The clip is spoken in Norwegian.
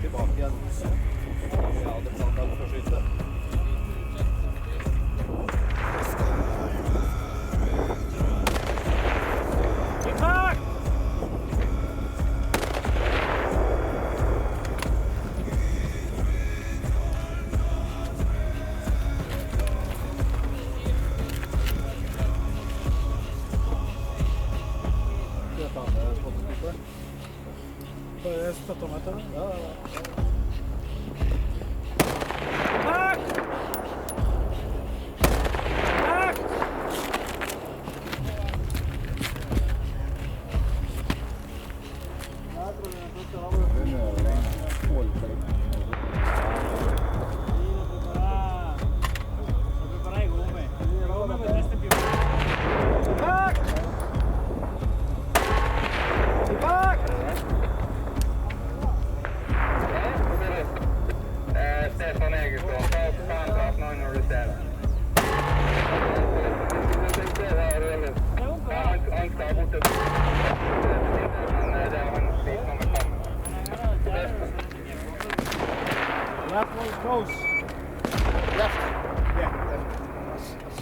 tilbake igjen. Ja, det planlagt for skyte. Puedes tomar todo. Stefan Egerstad, ta opp kameraet når du ser det. Han skal borte. Men det er han som med kamera. Left one close. Left.